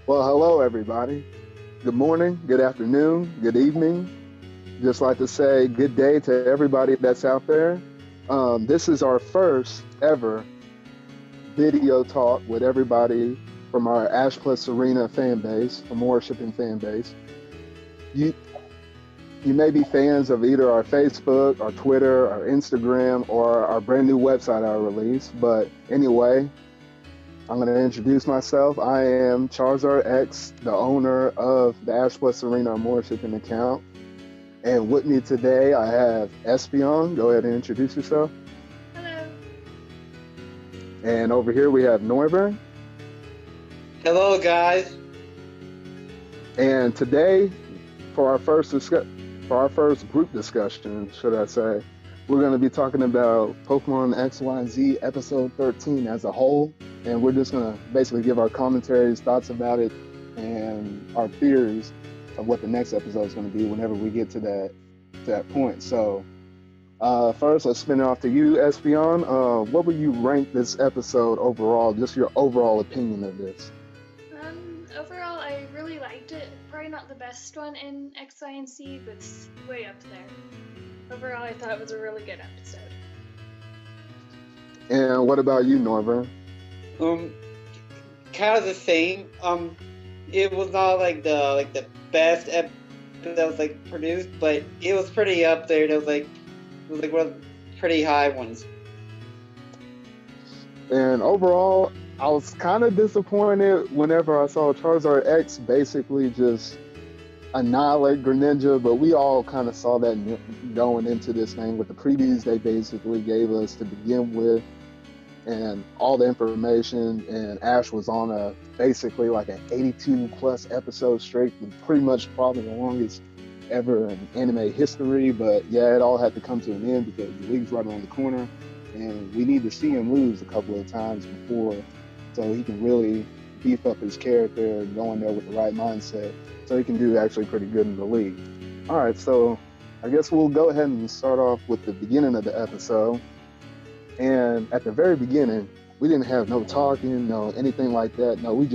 Well, hello, everybody. Good morning, good afternoon, good evening. Just like to say good day to everybody that's out there. This is our first ever video talk with everybody from our Ash Plus Arena fan base, from worshiping fan base. You you may be fans of either our Facebook, our Twitter, our Instagram, or our brand new website I released. But anyway, I'm going to introduce myself. I am Charizard X, the owner of the Ash Plus Arena worshiping account. And with me today, I have Espeon. Go ahead and introduce yourself. Hello. And over here we have Noivern. Hello, guys. And today, for our first group discussion, should I say, we're going to be talking about Pokemon XY&Z episode 13 as a whole. And we're just going to basically give our commentaries, thoughts about it, and our theories of what the next episode is going to be whenever we get to that point. So first, let's spin it off to you, Espeon. What would you rank this episode overall? Just your overall opinion of this. Overall, I really liked it. Probably not the best one in XY&Z, but it's way up there. Overall, I thought it was a really good episode. And what about you, Norbert? Um, Kind of the same. It was not like the best episode that was like produced, but it was pretty up there. It was like one of the pretty high ones. And overall, I was kind of disappointed whenever I saw Charizard X basically just annihilate Greninja, but we all kind of saw that going into this thing with the previews they basically gave us to begin with and all the information. And Ash was on a basically like an 82 plus episode streak, pretty much probably the longest ever in anime history. But yeah, it all had to come to an end because the league's right around the corner, and we need to see him lose a couple of times before, so he can really beef up his character and go in there with the right mindset, so he can do actually pretty good in the league. All right, so I guess we'll go ahead and start off with the beginning of the episode. And at the very beginning, we didn't have no talking, no anything like that. No, they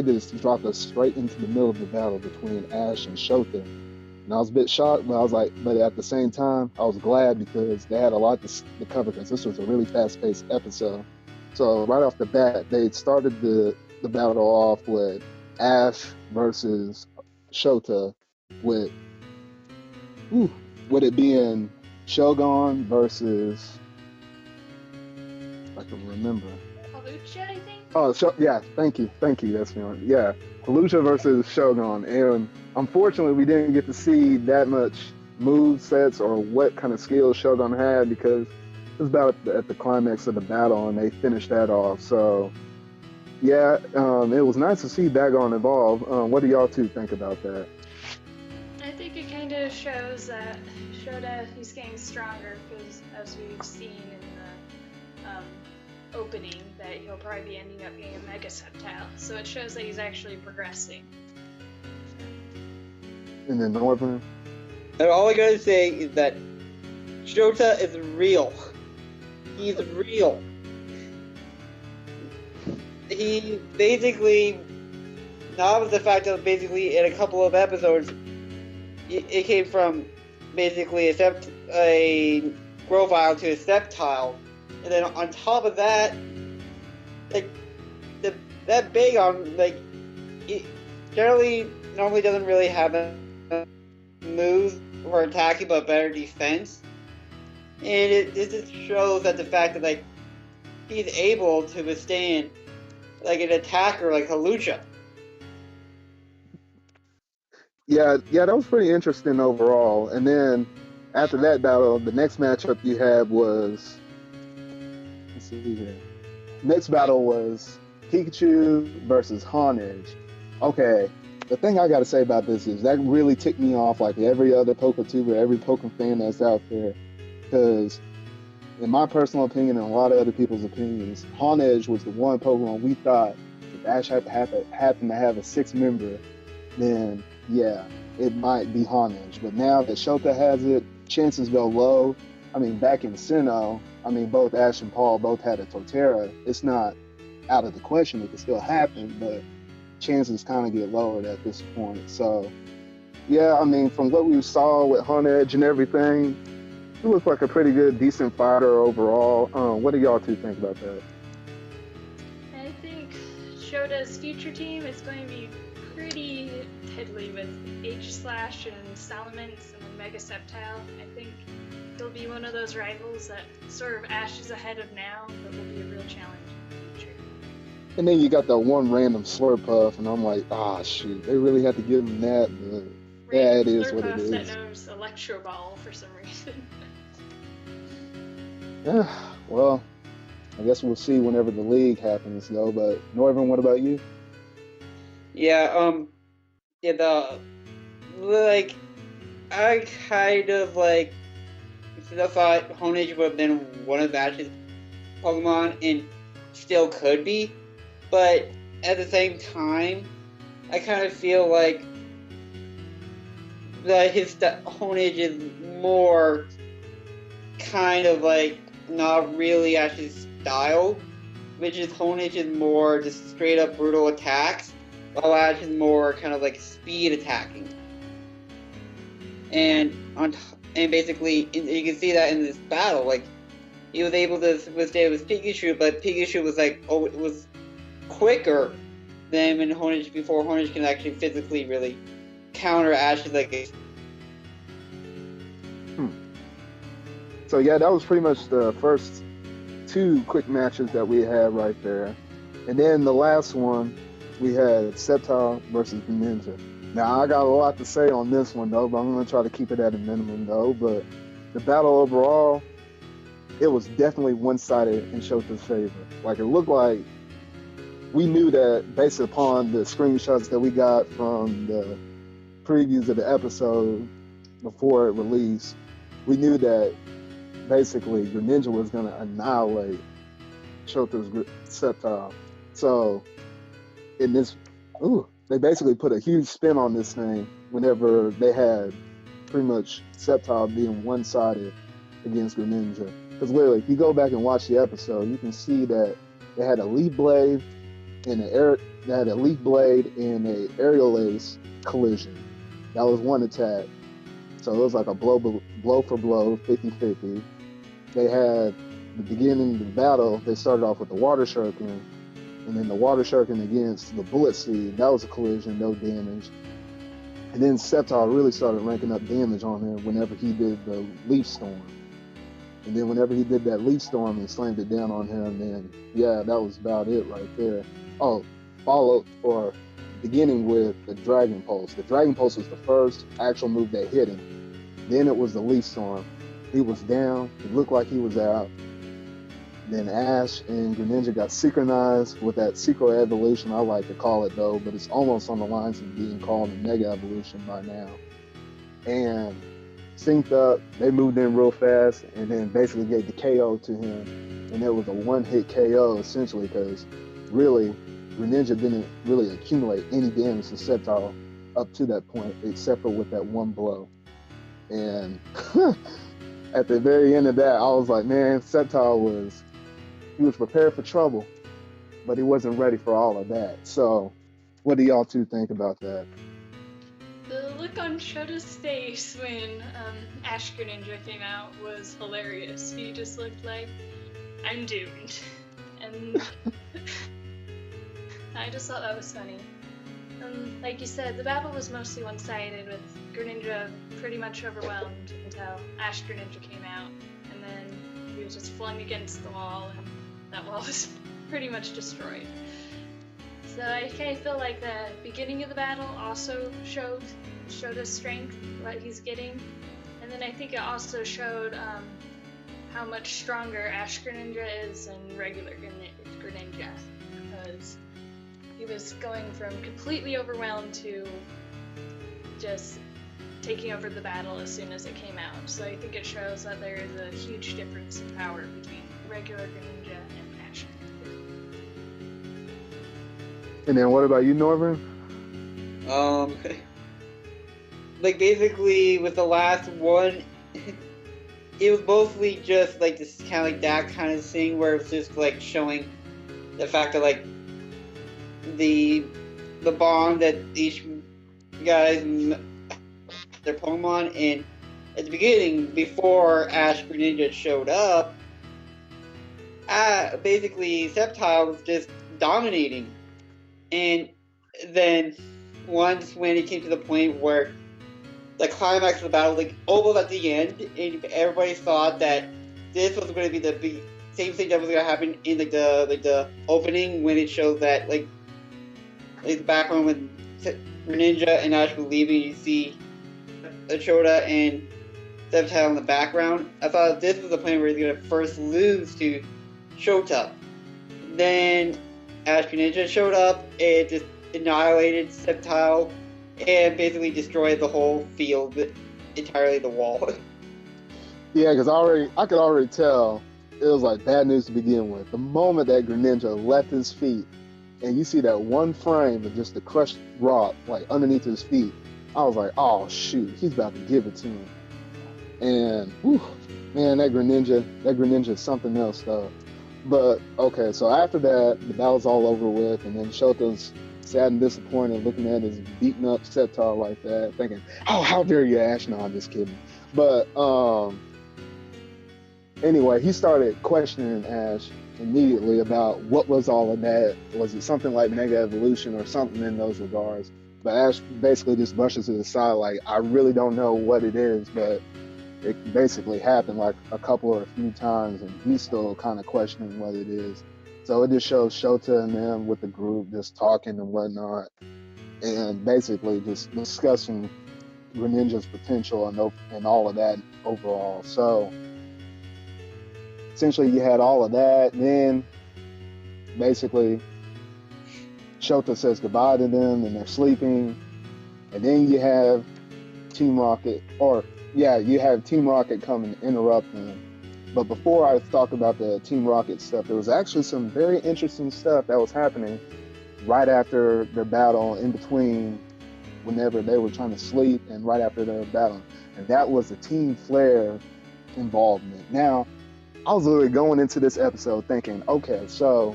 just dropped us straight into the middle of the battle between Ash and Shota. And I was a bit shocked, but I was like, but at the same time, I was glad because they had a lot to cover because this was a really fast-paced episode. So right off the bat, they started the battle off with Ash versus Shota, with whew, with it being Shogun versus, I can remember. Halucha, I think? Oh, yeah, thank you. That's me. Yeah, Fallujah versus Shogun, and unfortunately, we didn't get to see that much move sets or what kind of skills Shogun had because it was about at the climax of the battle, and they finished that off. So, yeah, it was nice to see Dagon evolve. What do y'all two think about that? I think it kind of shows that Shota, he's getting stronger because, as we've seen in the opening, that he'll probably be ending up being a Mega Sceptile. So it shows that he's actually progressing. And then Northern. And all I gotta say is that Shota is real. He's real. He basically, not with the fact that basically in a couple of episodes, it came from basically a Grovyle to a Sceptile, and then on top of that, like that Bagon, like it generally normally doesn't really have a moves or attacking, but better defense, and it just shows that the fact that like he's able to withstand like an attacker like Halucha. Yeah, that was pretty interesting overall. And then after that battle, the next matchup you had was, let's see here. Next battle was Pikachu versus Honedge. Okay, the thing I gotta say about this is that really ticked me off like every other PokeTuber, every Pokemon fan that's out there. Because in my personal opinion and a lot of other people's opinions, Honedge was the one Pokemon we thought if Ash happened to have a six member, then yeah, it might be Honedge. But now that Shota has it, chances go low. I mean, back in Sinnoh, I mean, both Ash and Paul both had a Torterra. It's not out of the question; it could still happen. But chances kind of get lowered at this point. So, yeah, I mean, from what we saw with Hunt Edge and everything, he looked like a pretty good, decent fighter overall. What do y'all two think about that? I think Shota's future team is going to be pretty deadly with H-Slash and Salamence and then Mega Sceptile. I think he'll be one of those rivals that sort of Ash is ahead of now, but will be a real challenge in the future. And then you got that one random Slurpuff, and I'm like, shoot, they really had to give him that. But yeah, it is what it is. That knows Electro Ball for some reason. Yeah, well, I guess we'll see whenever the league happens, though. But Noivern, what about you? Yeah, I kind of thought Honedge would have been one of Ash's Pokemon, and still could be, but at the same time, I kind of feel like that Honedge is more kind of like not really Ash's style, which is Honedge is more just straight up brutal attacks, while Ash is more kind of like speed attacking. And basically, you can see that in this battle, like, he was able to withstand with Pikachu, but Pikachu was it was quicker than when Honedge, before Honedge can actually physically really counter Ash's So yeah, that was pretty much the first two quick matches that we had right there. And then the last one, we had Sceptile versus Greninja. Now, I got a lot to say on this one, though, but I'm going to try to keep it at a minimum, though. But the battle overall, it was definitely one-sided in Shota's favor. Like, it looked like we knew that based upon the screenshots that we got from the previews of the episode before it released, we knew that basically Greninja was going to annihilate Shota's Sceptile. So, in this, they basically put a huge spin on this thing whenever they had pretty much Sceptile being one-sided against Greninja. Because literally, if you go back and watch the episode, you can see that they had a Leaf Blade and a Aerial Ace collision. That was one attack. So it was like a blow for blow, 50-50. They had the beginning of the battle, they started off with the Water Shuriken, and then the Water Shuriken against the Bullet Seed. That was a collision, no damage. And then Sceptile really started ranking up damage on him whenever he did the Leaf Storm. And then whenever he did that Leaf Storm and slammed it down on him, then yeah, that was about it right there. Beginning with the Dragon Pulse. The Dragon Pulse was the first actual move that hit him. Then it was the Leaf Storm. He was down. It looked like he was out. Then Ash and Greninja got synchronized with that Secret Evolution, I like to call it, though, but it's almost on the lines of being called a Mega Evolution by now. And synced up, they moved in real fast, and then basically gave the KO to him. And it was a one-hit KO, essentially, because really, Greninja didn't really accumulate any damage to Sceptile up to that point, except for with that one blow. And at the very end of that, I was like, man, Sceptile was prepared for trouble, but he wasn't ready for all of that. So, what do y'all two think about that? The look on Shota's face when Ash Greninja came out was hilarious. He just looked like, I'm doomed. And I just thought that was funny. Like you said, the battle was mostly one-sided, with Greninja pretty much overwhelmed until Ash Greninja came out, and then he was just flung against the wall, and that wall was pretty much destroyed. So I kind of feel like the beginning of the battle also showed his strength, what he's getting, and then I think it also showed how much stronger Ash Greninja is than regular Greninja, because he was going from completely overwhelmed to just taking over the battle as soon as it came out. So I think it shows that there is a huge difference in power between regular Greninja and Ash Greninja. And then what about you, Noivern? Basically with the last one, it was mostly just like this kind of like that kind of thing where it's just like showing the fact that like the the bond that each guys their Pokemon, and at the beginning, before Ash Greninja showed up, basically Sceptile was just dominating. And then once when it came to the point where the climax of the battle, like almost at the end, and everybody thought that this was going to be the same thing that was going to happen in the opening when it shows that like the background when Greninja and Ash were leaving, you see Shota and Sceptile in the background. I thought this was the point where he's going to first lose to Shota. Then Ash Greninja showed up and just annihilated Sceptile and basically destroyed the whole field, entirely the wall. Yeah, because I could already tell it was like bad news to begin with. The moment that Greninja left his feet, and you see that one frame of just the crushed rock like underneath his feet, I was like, oh shoot, he's about to give it to him. And whew, man, that Greninja is something else though. But okay, so after that, the battle's all over with, and then Shota's sad and disappointed looking at his beaten up Sceptile like that, thinking, oh, how dare you, Ash? No, I'm just kidding. But anyway, he started questioning Ash immediately about what was all of that. Was it something like Mega Evolution or something in those regards? But Ash basically just brushes it aside like, I really don't know what it is, but it basically happened like a couple or a few times, and he's still kind of questioning what it is. So it just shows Shota and them with the group just talking and whatnot, and basically just discussing Greninja's potential and all of that overall. So essentially, you had all of that. And then basically, Shota says goodbye to them, and they're sleeping. And then you have Team Rocket, you have Team Rocket come and interrupt them. But before I talk about the Team Rocket stuff, there was actually some very interesting stuff that was happening right after their battle, in between whenever they were trying to sleep and right after their battle. And that was the Team Flare involvement. Now, I was literally going into this episode thinking, okay, so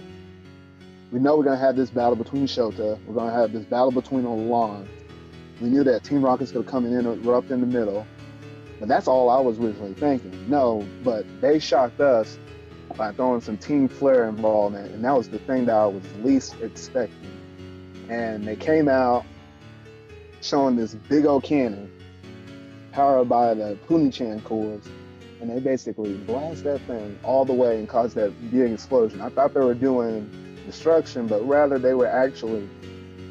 we know we're going to have this battle between Shota. We're going to have this battle between Alon. We knew that Team Rocket's going to come in and erupt in the middle. But that's all I was originally thinking. No, but they shocked us by throwing some Team Flare involvement, and that was the thing that I was least expecting. And they came out showing this big old cannon powered by the Puni-chan cores, and they basically blast that thing all the way and cause that big explosion. I thought they were doing destruction, but rather they were actually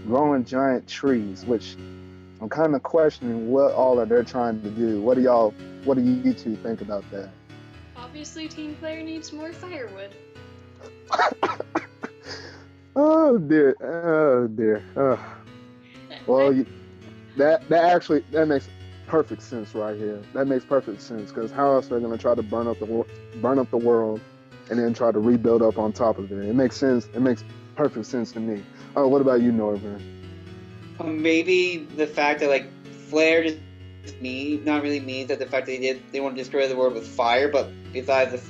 growing giant trees, which I'm kind of questioning what all are they trying to do. What do you two think about that? Obviously, Team Flare needs more firewood. Oh dear. Well, that makes perfect sense right here. That makes perfect sense, because how else they're going to try to burn up the world and then try to rebuild up on top of it? It makes sense. It makes perfect sense to me. Oh, what about you, Noivern? Maybe the fact that like Flare just not really means that the fact that they want to destroy the world with fire, but besides this,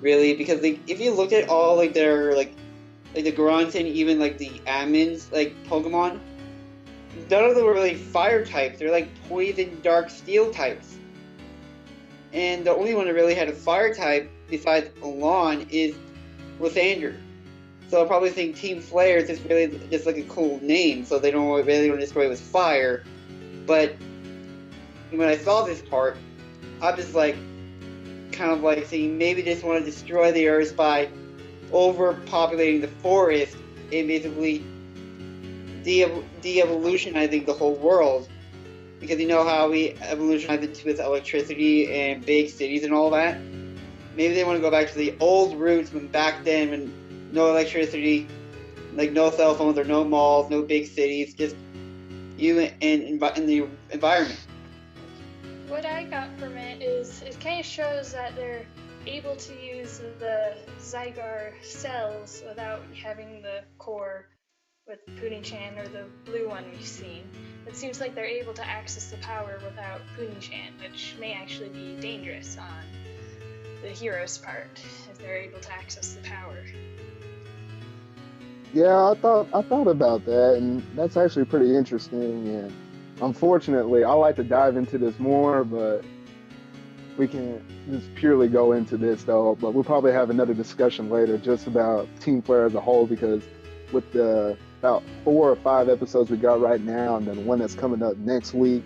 really, because if you look at all like their like the grunts and even like the admins like Pokemon, none of them were really fire types. They're like poison, dark, steel types, and the only one that really had a fire type besides Alon is Lysander. So I probably think Team Flare is just really just like a cool name, so they don't really want to destroy it with fire. But when I saw this part, I'm just like, kind of like saying maybe they just want to destroy the Earth by overpopulating the forest and basically de-evolutionizing the whole world. Because you know how we evolutionized it with electricity and big cities and all that? Maybe they want to go back to the old roots when back then when no electricity, like no cell phones or no malls, no big cities, just you in the environment. What I got from it is it kind of shows that they're able to use the Zygar cells without having the core with Puni-chan or the blue one we've seen. It seems like they're able to access the power without Puni-chan, which may actually be dangerous on the hero's part if they're able to access the power. Yeah, I thought about that, and that's actually pretty interesting. And unfortunately, I like to dive into this more, but we can't just purely go into this though. But we'll probably have another discussion later just about Team Flare as a whole, because with the about 4 or 5 episodes we got right now, and then one that's coming up next week,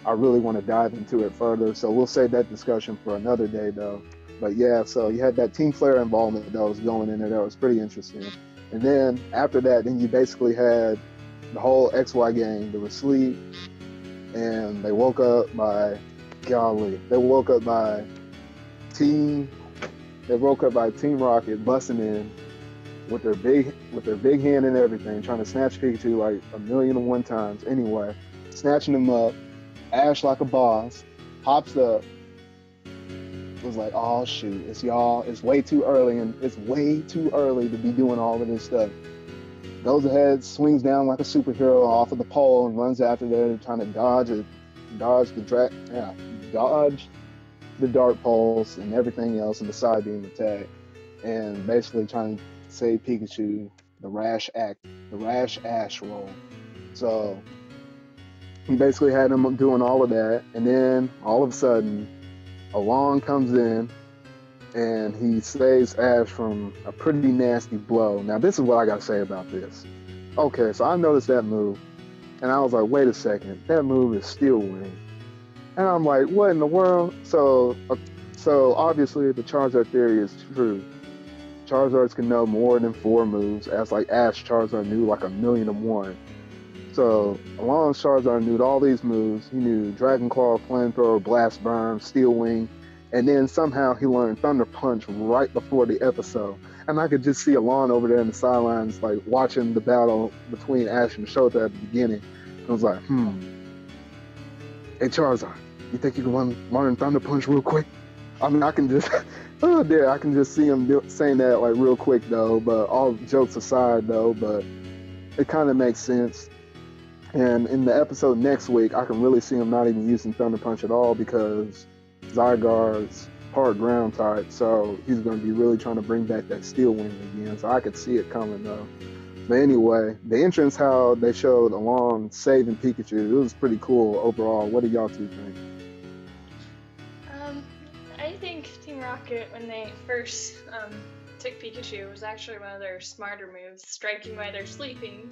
I really want to dive into it further. So we'll save that discussion for another day though. But yeah, so you had that Team Flare involvement that was going in there that was pretty interesting. And then after that, then you basically had the whole XY gang. They were asleep and they woke up by, golly, Team, they woke up by Team Rocket busting in with their big hand and everything, trying to snatch Pikachu like 1,000,001 times. Anyway, snatching him up. Ash like a boss pops up. Was like, oh shoot, it's y'all. It's way too early, and it's way too early to be doing all of this stuff. Goes ahead, swings down like a superhero off of the pole, and runs after there, trying to dodge the dart poles and everything else, and the side beam attack, and basically trying to save Pikachu. The rash Ash roll. So he basically had him doing all of that, and then all of a sudden, along comes in and he saves Ash from a pretty nasty blow. Now, this is what I gotta say about this. Okay, so I noticed that move, and I was like, wait a second, that move is Steel Wing. And I'm like, what in the world? So obviously the Charizard theory is true. Charizards can know more than 4 moves, as like Ash Charizard knew like 1,000,001. So along Charizard knew all these moves. He knew Dragon Claw, Flamethrower, Blast Burn, Steel Wing, and then somehow he learned Thunder Punch right before the episode. And I could just see Alon over there in the sidelines, like watching the battle between Ash and Shota at the beginning. I was like, hey Charizard, you think you can learn Thunder Punch real quick? I mean, I can just, I can just see him saying that like real quick though. But all jokes aside though, but it kind of makes sense. And in the episode next week, I can really see him not even using Thunder Punch at all, because Zygarde's part ground type, so he's going to be really trying to bring back that Steel Wing again. So I could see it coming though. But anyway, the entrance, how they showed Alon saving Pikachu, it was pretty cool overall. What do y'all two think? I think Team Rocket, when they first took Pikachu, was actually one of their smarter moves, striking while they're sleeping.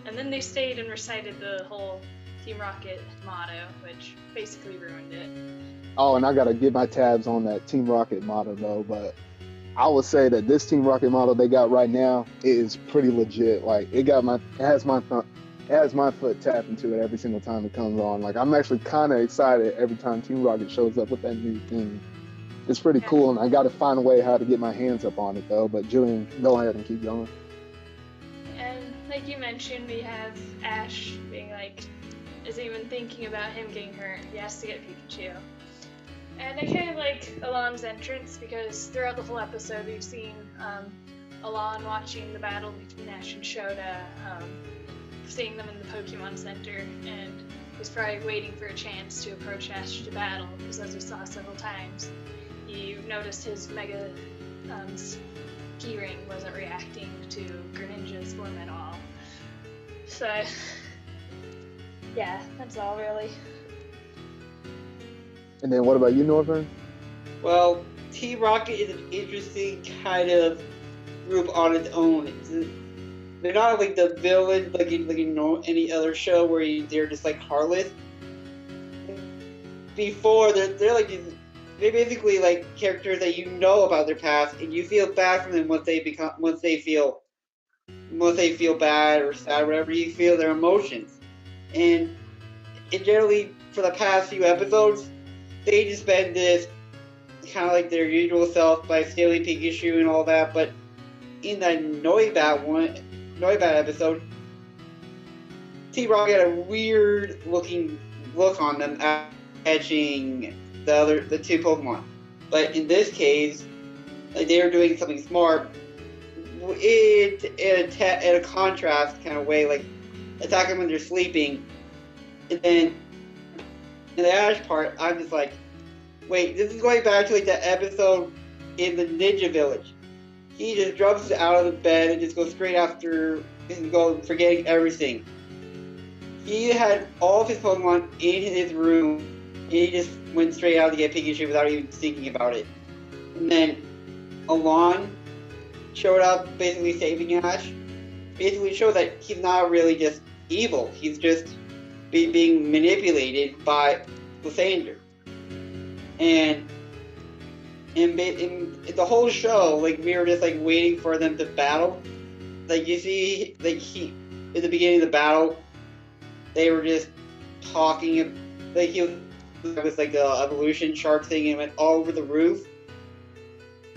And then they stayed and recited the whole Team Rocket motto, which basically ruined it. Oh, and I gotta get my tabs on that Team Rocket motto though, but I would say that this Team Rocket motto they got right now is pretty legit. Like it has my foot tapped into it every single time it comes on. Like I'm actually kind of excited every time Team Rocket shows up with that new thing. It's pretty cool, and I gotta find a way how to get my hands up on it though. But Julian, go ahead and keep going. And like you mentioned, we have Ash being like, isn't even thinking about him getting hurt. He has to get Pikachu. And I kind of like Alon's entrance, because throughout the whole episode we've seen Alon watching the battle between Ash and Shota, seeing them in the Pokemon Center, and he's probably waiting for a chance to approach Ash to battle, because as we saw several times, you noticed his Mega Key Ring wasn't reacting to Greninja's form at all. So, yeah, that's all really. And then what about you, Noivern? Well, Team Rocket is an interesting kind of group on its own. They're not like the villain like in any other show where they're just like heartless. Before they're like they're basically like characters that you know about their past, and you feel bad for them once they feel bad or sad, or whatever. You feel their emotions, and it generally for the past few episodes, they just been this kind of like their usual self by stealing Pikachu and all that. But in that Noibat episode, Team Rocket had a weird looking look on them catching the 2 Pokemon. But in this case, like, they were doing something smart. In a contrast kind of way, like attack them when they're sleeping, and then in the Ash part, I'm just like, wait, this is going back to like the episode in the Ninja Village. he just jumps out of the bed and just goes straight after and go forgetting everything. He had all of his Pokemon in his room, and he just went straight out to get Pikachu without even thinking about it. And then Alon showed up, basically saving Ash. Basically showed that he's not really just evil. He's just being manipulated by Lysander. And in the whole show, like, we were just like waiting for them to battle. Like, you see, like, he at the beginning of the battle, they were just talking. Like, he was like the evolution chart thing and went all over the roof.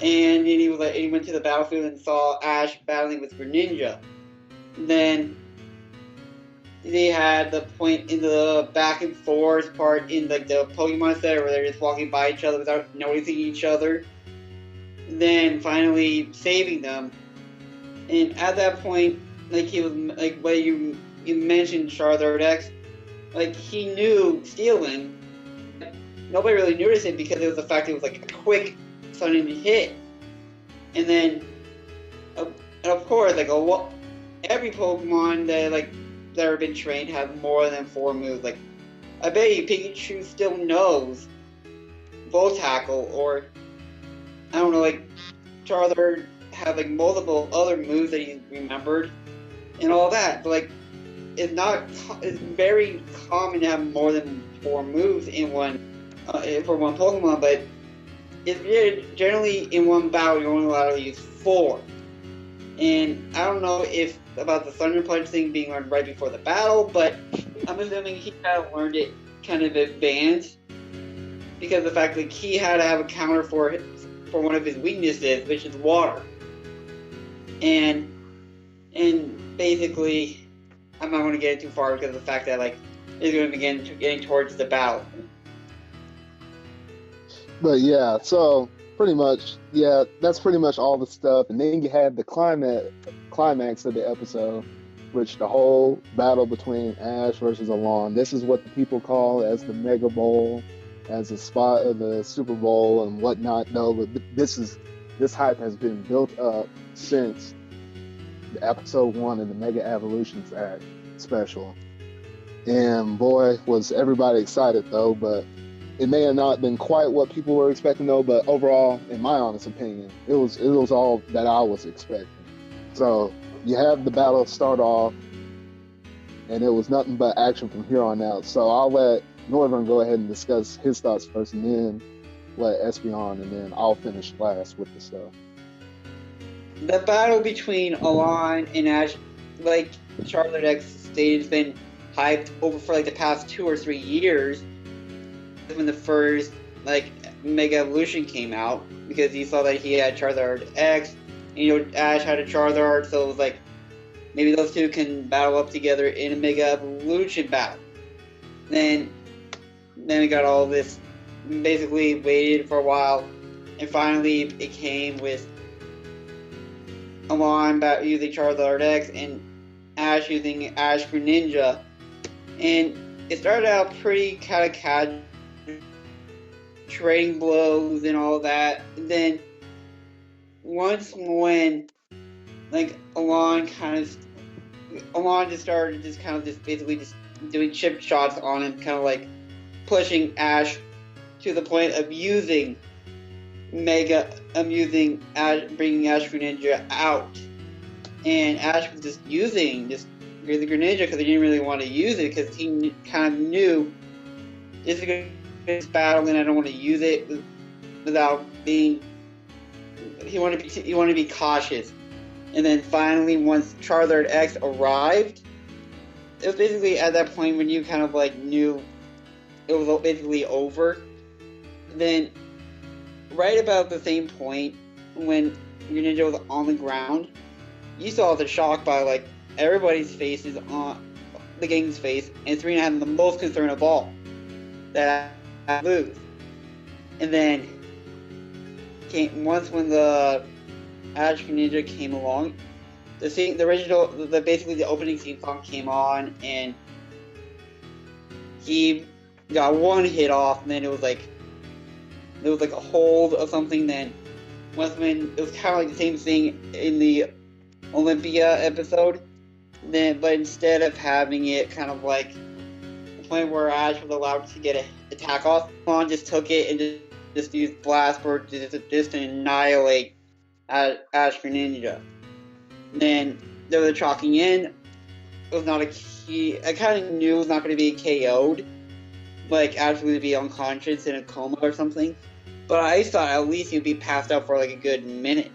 And then he went to the battlefield and saw Ash battling with Greninja. Then they had the point in the back and forth part in like the Pokemon Center where they're just walking by each other without noticing each other. Then finally saving them. And at that point, like, he was like, what you mentioned, Charizard X, like, he knew stealing. Nobody really noticed it because it was the fact it was like a quick sudden hit. And then, and of course, like every Pokemon that have been trained have more than 4 moves. Like, I bet you Pikachu still knows Volt Tackle, or I don't know, like, Charizard have like multiple other moves that he remembered and all that. But like, it's very common to have more than 4 moves in one for one Pokemon, but it's generally in one battle you're only allowed to use 4. And I don't know if about the Thunder Punch thing being learned right before the battle, but I'm assuming he kind of learned it kind of advanced because of the fact that he had to have a counter for one of his weaknesses, which is water. And basically, I'm not going to get too far because of the fact that like it's going to begin getting towards the battle. But yeah, so pretty much, yeah, that's pretty much all the stuff. And then you had the climax of the episode, which the whole battle between Ash versus Alon. This is what the people call as the Mega Bowl, as a spot of the Super Bowl and whatnot. No, but this hype has been built up since the episode 1 of the Mega Evolutions Act special. And boy, was everybody excited though, but it may have not been quite what people were expecting though, but overall, in my honest opinion, it was all that I was expecting. So you have the battle start off, and it was nothing but action from here on out. So I'll let Noivern go ahead and discuss his thoughts first, and then let Espeon, and then I'll finish last with the stuff. The battle between Alon and Ash, like Charizard X stated, has been hyped over for like the past 2 or 3 years. When the first like Mega Evolution came out, because he saw that he had Charizard X, and Ash had a Charizard, so it was like maybe those two can battle up together in a Mega Evolution battle. Then we got all this, basically waited for a while, and finally it came with Alon using Charizard X and Ash using Ash Greninja, and it started out pretty kind of casual, trading blows and all that. And then once when like Alon just started basically doing chip shots on him, kind of like pushing Ash to the point of bringing Ash Greninja out. And Ash was just using the Greninja because he didn't really want to use it, because he kind of knew this is going to be this battle and I don't want to use it without being. He wanted to be cautious. And then finally, once Charizard X arrived, it was basically at that point when you kind of like knew it was basically over. Then, right about the same point when Greninja was on the ground, you saw the shock by like everybody's faces on the gang's face, and Serena had the most concern of all that I lose. And then once when the Ash Greninja came along, basically the opening theme song came on, and he got one hit off, and then it was like a hold of something. Then was when it was kind of like the same thing in the Olympia episode. But instead of having it kind of like the point where Ash was allowed to get an attack off, Alon just took it and just used Blast Bird just to annihilate Ash Greninja. Then there was a chalking in. It was not a key. I kind of knew it was not going to be KO'd, like actually be unconscious in a coma or something. But I thought at least he'd be passed out for like a good minute.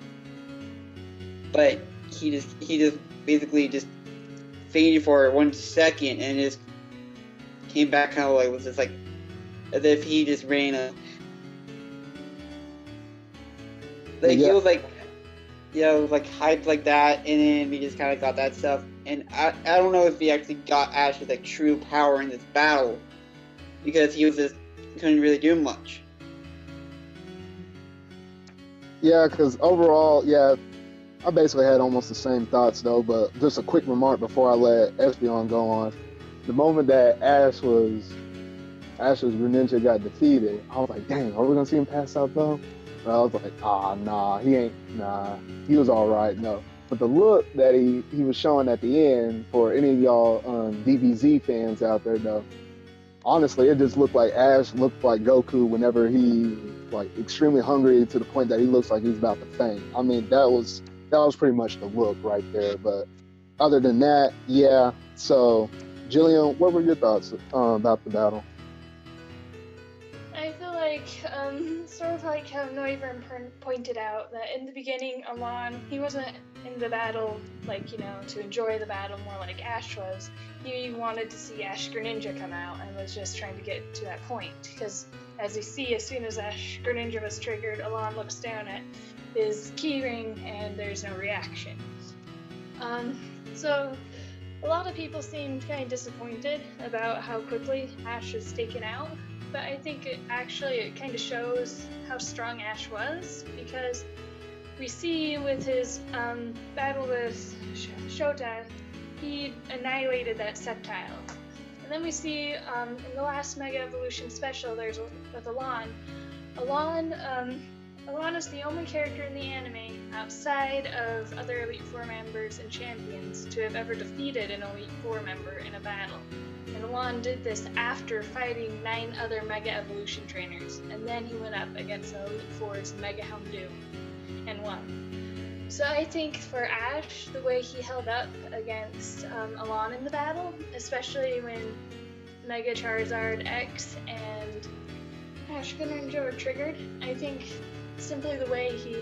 But he just basically just fainted for 1 second and just came back kind of like was just like as if he just ran a like he was like like hyped like that, and then we just kind of got that stuff. And I don't know if he actually got Ash's like true power in this battle because he was just couldn't really do much. Yeah, because overall, I basically had almost the same thoughts though. But just a quick remark before I let Espeon go on. The moment that Ash's Greninja got defeated, I was like, dang, are we gonna see him pass out though? And I was like, nah, he ain't, nah, he was all right, no. But the look that he was showing at the end, for any of y'all DBZ fans out there though, honestly, it just looked like Ash looked like Goku whenever he like extremely hungry to the point that he looks like he's about to faint. I mean, that was pretty much the look right there. But other than that, yeah. So, Jillian, what were your thoughts about the battle? I feel like, sort of like how Noivern pointed out, that in the beginning, Alon, he wasn't in the battle, like, to enjoy the battle more like Ash was. He wanted to see Ash Greninja come out and was just trying to get to that point. Because, as we see, as soon as Ash Greninja was triggered, Alon looks down at his keyring and there's no reaction. So, a lot of people seemed kind of disappointed about how quickly Ash was taken out. But I think it kind of shows how strong Ash was, because we see with his battle with Shota, he annihilated that Sceptile. And then we see in the last Mega Evolution special, there's with Alon. Alon is the only character in the anime outside of other Elite Four members and champions to have ever defeated an Elite Four member in a battle. And Alon did this after fighting 9 other Mega Evolution trainers, and then he went up against the Elite Four's Mega Houndoom and won. So I think for Ash, the way he held up against Alon in the battle, especially when Mega Charizard X and Ash Greninja were triggered, I think simply the way he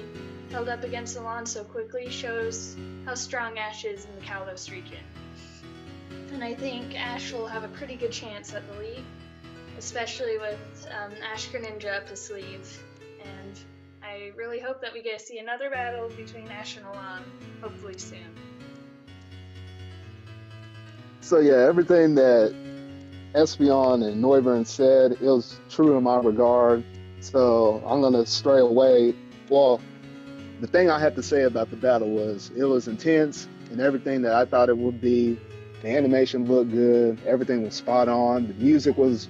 held up against Alon so quickly shows how strong Ash is in the Kalos region. And I think Ash will have a pretty good chance at the league, especially with Ash Greninja up his sleeve. And I really hope that we get to see another battle between Ash and Alon, hopefully soon. So yeah, everything that Espeon and Noivern said, it was true in my regard. So I'm gonna stray away. Well, the thing I had to say about the battle was it was intense and everything that I thought it would be. The animation looked good. Everything was spot on. The music was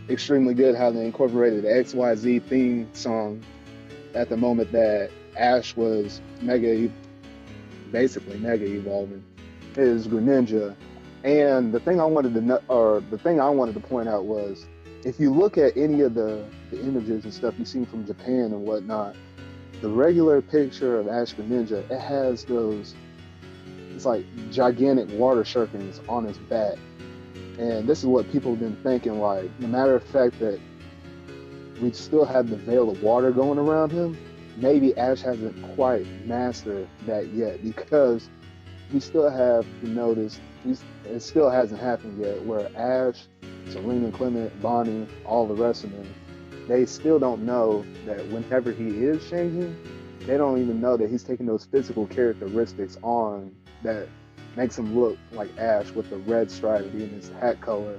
extremely good. How they incorporated the XY&Z theme song at the moment that Ash was basically mega evolving his Greninja. And the thing I wanted to point out was, if you look at any of the images and stuff you've seen from Japan and whatnot, the regular picture of Ash Greninja, it has those, it's like gigantic water shurikens on his back. And this is what people have been thinking, like, no matter of fact that we still have the veil of water going around him, maybe Ash hasn't quite mastered that yet, because we still have to notice, it still hasn't happened yet, where Ash, Serena, Clement, Bonnie, all the rest of them, they still don't know that whenever he is changing, they don't even know that he's taking those physical characteristics on that makes him look like Ash, with the red stripe being his hat color,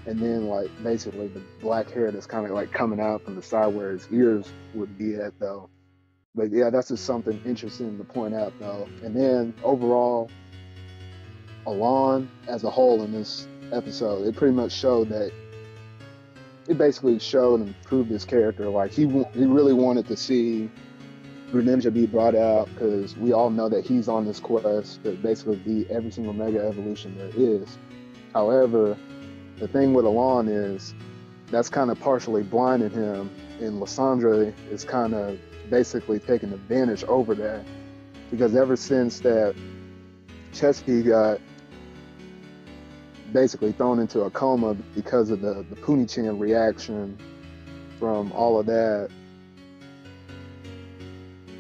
and then like basically the black hair that's kind of like coming out from the side where his ears would be at though. But yeah, that's just something interesting to point out though. And then overall, Alon as a whole in this episode, it pretty much showed that it basically showed and proved his character. Like he really wanted to see Greninja be brought out because we all know that he's on this quest to basically beat every single Mega Evolution there is. However, the thing with Alon is that's kind of partially blinding him, and Lysandre is kind of basically taking advantage over that, because ever since that Chesky got basically thrown into a coma because of the Puni-chan reaction from all of that.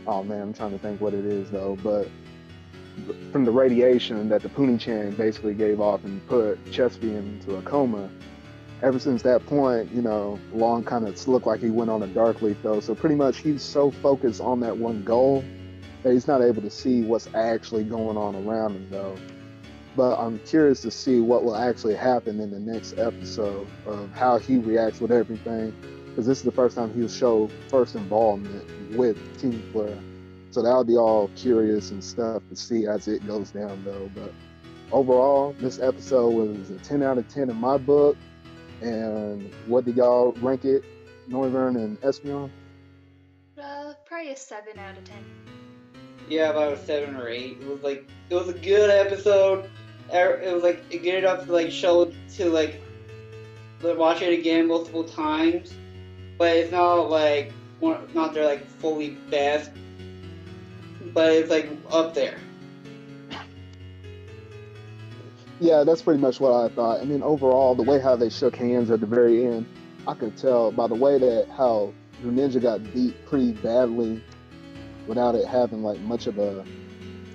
Oh man, I'm trying to think what it is though, but from the radiation that the Puni-chan basically gave off and put Chesky into a coma, ever since that point, you know, Long kind of looked like he went on a dark leaf though. So pretty much he's so focused on that one goal that he's not able to see what's actually going on around him though. But I'm curious to see what will actually happen in the next episode of how he reacts with everything, because this is the first time he'll show first involvement with Team Flare. So that'll be all curious and stuff to see as it goes down though. But overall, this episode was a 10 out of 10 in my book. And what did y'all rank it, Noivern and Espeon? Probably a 7 out of 10. Yeah, about a 7 or 8. It was a good episode. It was like good enough to like show to like watch it again multiple times, but it's not like not their like fully best, but it's like up there. Yeah, that's pretty much what I thought. And then overall, the way how they shook hands at the very end, I could tell by the way that how Greninja got beat pretty badly without it having like much of a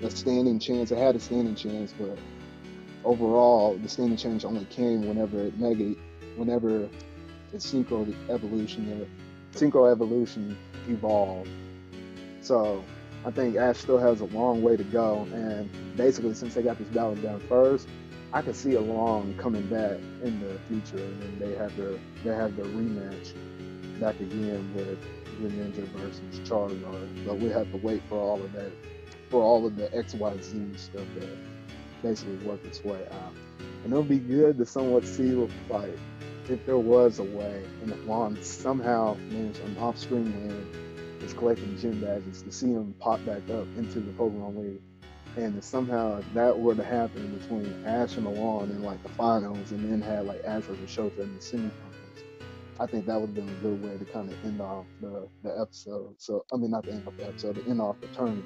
standing chance. It had a standing chance, but overall, the standing chance only came whenever its synchro evolution evolved. So I think Ash still has a long way to go, and basically since they got this battle down first, I could see Alon coming back in the future, and then they have their rematch back again with Greninja versus Charizard. But we have to wait for all of that, for all of the XY&Z stuff to basically work its way out. And it'll be good to somewhat see like if there was a way, and if Alon somehow managed an off-screen land is collecting gym badges, to see him pop back up into the Pokemon League. And if somehow that were to happen between Ash and Alon in like the finals, and then had like Ash versus Shota in the semifinals, I think that would have been a good way to kind of end off the episode. So I mean, not the end off the episode, to end off the tournament.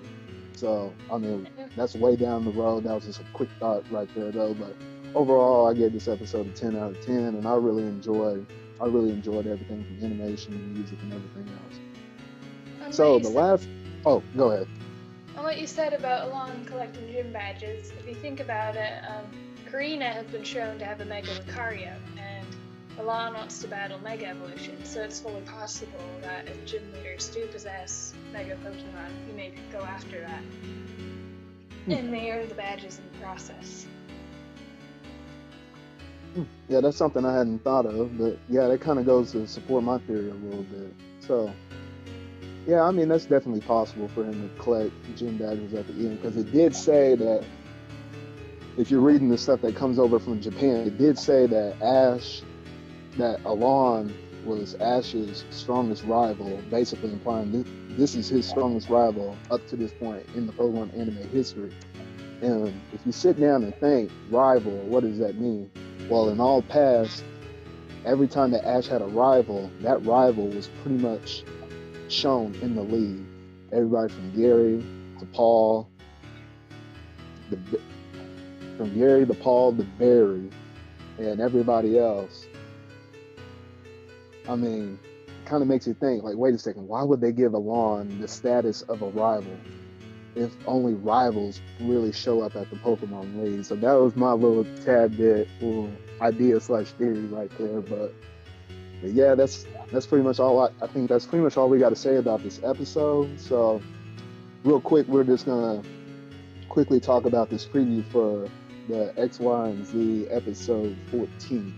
So I mean, that's way down the road. That was just a quick thought right there though. But overall, I gave this episode a 10 out of 10, and I really enjoyed everything from animation, music, and everything else. So the last, go ahead. On what you said about Alon collecting gym badges, if you think about it, Karina has been shown to have a Mega Lucario, and Alon wants to battle Mega Evolution, so it's fully possible that if gym leaders do possess Mega Pokemon, he may go after that, and may earn the badges in the process. Yeah, that's something I hadn't thought of, but yeah, that kind of goes to support my theory a little bit. So yeah, I mean, that's definitely possible for him to collect gym badges at the end, because it did say that, if you're reading the stuff that comes over from Japan, it did say that Alon was Ash's strongest rival, basically implying this is his strongest rival up to this point in the Pokemon anime history. And if you sit down and think, rival, what does that mean? Well, in all past, every time that Ash had a rival, that rival was pretty much shown in the league. Everybody from Gary to Paul, to Barry, and everybody else. I mean, it kind of makes you think, like, wait a second, why would they give Alon the status of a rival if only rivals really show up at the Pokemon League? So that was my little tad bit idea / theory right there. But yeah, that's pretty much all. I think that's pretty much all we got to say about this episode. So real quick, we're just gonna quickly talk about this preview for the XY&Z episode 14.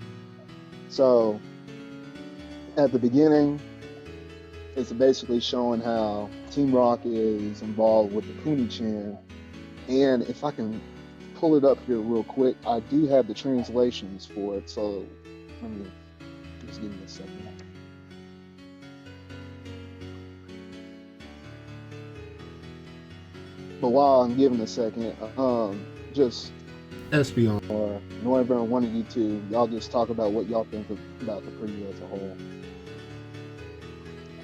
So at the beginning, it's basically showing how Team Rocket is involved with the Puni-chan. And if I can pull it up here real quick, I do have the translations for it. So let me just give me a second. But while I'm giving a second, just Espeon. or Noivern, one of you two, y'all just talk about what y'all think about the preview as a whole.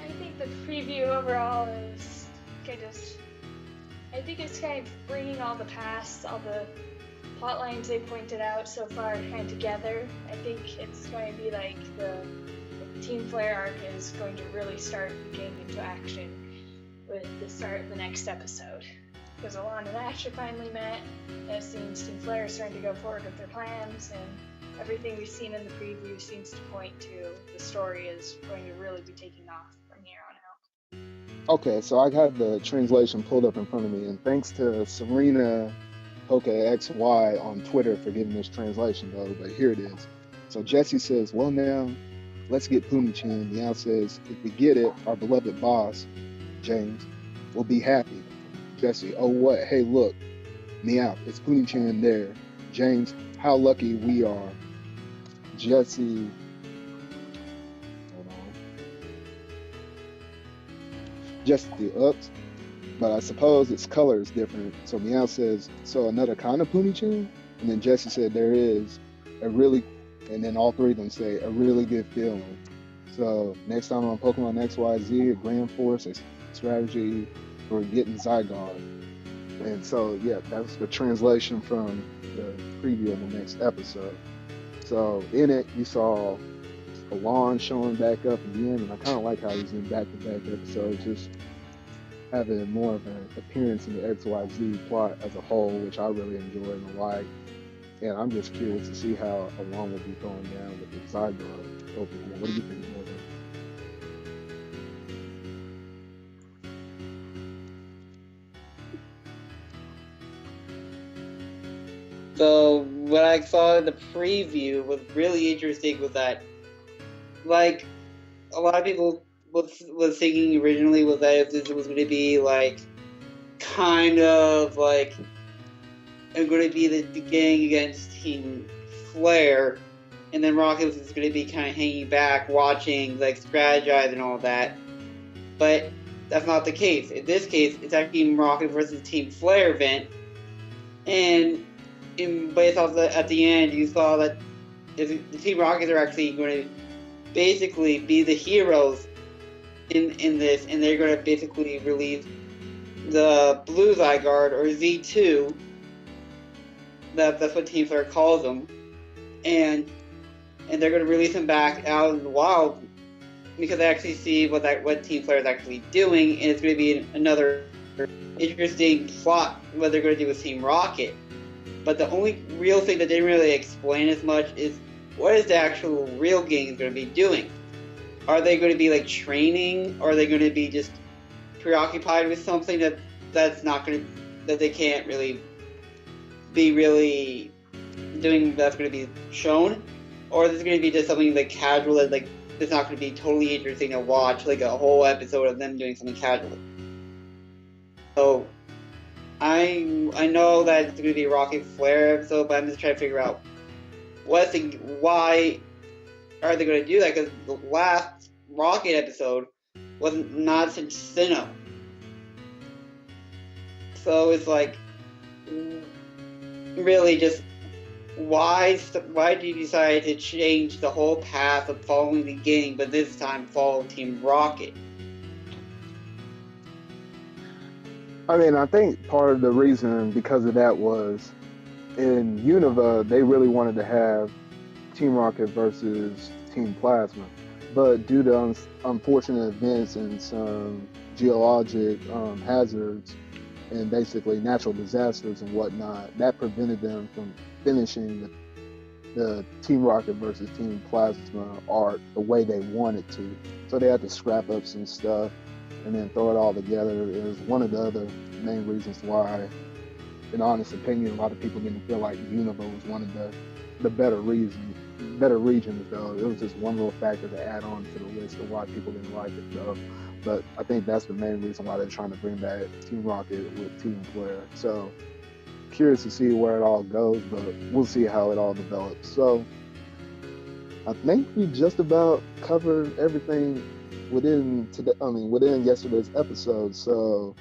I think the preview overall is kind of. I think it's kind of bringing all the past, all the plot lines they pointed out so far kind of together. I think it's going to be like the Team Flare arc is going to really start getting into action with the start of the next episode. Because Alon and Ash have finally met, and it seems Team Flare is starting to go forward with their plans, and everything we've seen in the preview seems to point to the story is going to really be taking off from here on out. Okay, so I got the translation pulled up in front of me, and thanks to Serena Poke XY on Twitter for giving this translation, though, but here it is. So Jesse says, well, now, let's get Poonie-chan. Meow says, if we get it, our beloved boss, James, will be happy. Jesse, oh, what? Hey, look. Meow, it's Poonie-chan there. James, how lucky we are. Jesse, hold on. Jesse, oops. But I suppose its color is different. So Meow says, so another kind of Poonie-chan? And then Jesse said, there is a really, and then all three of them say, a really good feeling. So next time on Pokemon XY&Z, a Grand Force, a strategy for getting Zygarde. And so, yeah, that's the translation from the preview of the next episode. So in it, you saw Alon showing back up again, and I kind of like how he's in back-to-back episodes, just having more of an appearance in the XYZ plot as a whole, which I really enjoy and like. And I'm just curious to see how Alon will be going down with the Zygarde over here. What do you think, Morgan? So what I saw in the preview was really interesting was that, like, a lot of people was thinking originally was that if this was going to be like kind of like going to be the gang against Team Flare, and then Rocket was going to be kind of hanging back, watching, like, strategize and all that. But that's not the case. In this case, it's actually Team Rocket versus Team Flare event, and based off at the end, you saw that the Team Rockets are actually going to basically be the heroes in this, and they're going to basically release the Blue Zygarde, or Z2. That's what Team Flare calls them, and they're going to release them back out in the wild because they actually see what Team Flare is actually doing, and it's going to be another interesting plot what they're going to do with Team Rocket. But the only real thing that they didn't really explain as much is what is the actual real gang going to be doing. Are they going to be like training, or are they going to be just preoccupied with something that's not going to, that they can't really be really doing, that's going to be shown, or is it going to be just something like casual that like it's not going to be totally interesting to watch, like a whole episode of them doing something casual. So I know that it's going to be a Rocket Flare episode, but I'm just trying to figure out why are they going to do that, because the last Rocket episode was not since Sinnoh. So it's like, really just why did you decide to change the whole path of following the game, but this time follow Team Rocket? I mean, I think part of the reason because of that was in Unova, they really wanted to have Team Rocket versus Team Plasma. But due to unfortunate events and some geologic hazards and basically natural disasters and whatnot, that prevented them from finishing the Team Rocket versus Team Plasma arc the way they wanted to. So they had to scrap up some stuff and then throw it all together. It was one of the other main reasons why, in honest opinion, a lot of people didn't feel like Unova was one of the better regions, though. It was just one little factor to add on to the list of why people didn't like it, though. But I think that's the main reason why they're trying to bring back Team Rocket with Team Flare. So curious to see where it all goes, but we'll see how it all develops. So I think we just about covered everything within yesterday's episode. So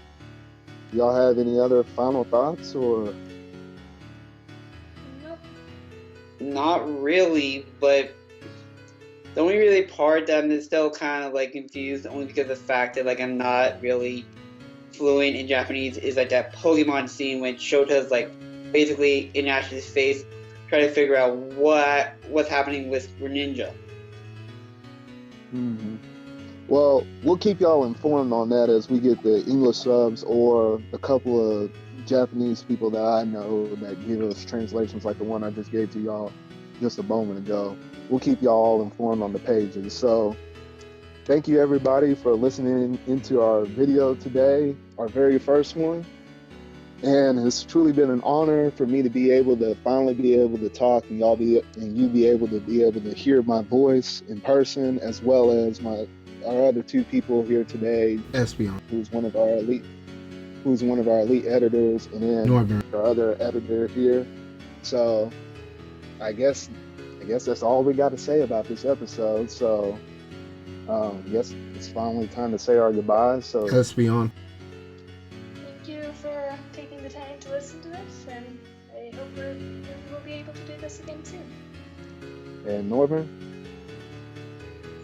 Y'all have any other final thoughts or? Nope. Not really, but the only really part that I'm still kind of like confused, only because of the fact that like I'm not really fluent in Japanese, is like that Pokemon scene when Shota's like basically in Ash's face, trying to figure out what's happening with Greninja. Hmm. Well, we'll keep y'all informed on that as we get the English subs or a couple of Japanese people that I know that give us translations like the one I just gave to y'all just a moment ago. We'll keep y'all informed on the pages. So thank you everybody for listening into our video today, our very first one. And it's truly been an honor for me to be able to finally be able to talk and you be able to hear my voice in person, as well as our other two people here today, Espeon, who's one of our elite editors, and then Noivern. our other editor here. So I guess that's all we got to say about this episode. So yes, it's finally time to say our goodbyes. So Espeon. Thank you for taking the time to listen to this, and I hope we'll be able to do this again soon. and Noivern.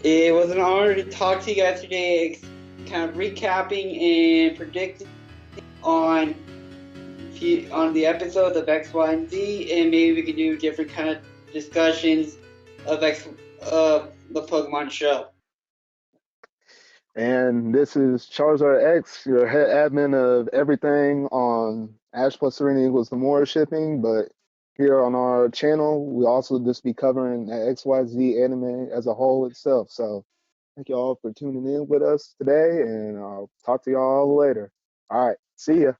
It was an honor to talk to you guys today, kind of recapping and predicting on the episodes of X, Y, and Z, and maybe we could do different kind of discussions of the Pokemon show. And this is Charizard X, your head admin of everything on Ash plus Serena equals the more shipping. But here on our channel, we also just be covering the XYZ anime as a whole itself. So thank you all for tuning in with us today, and I'll talk to y'all later. All right, see ya.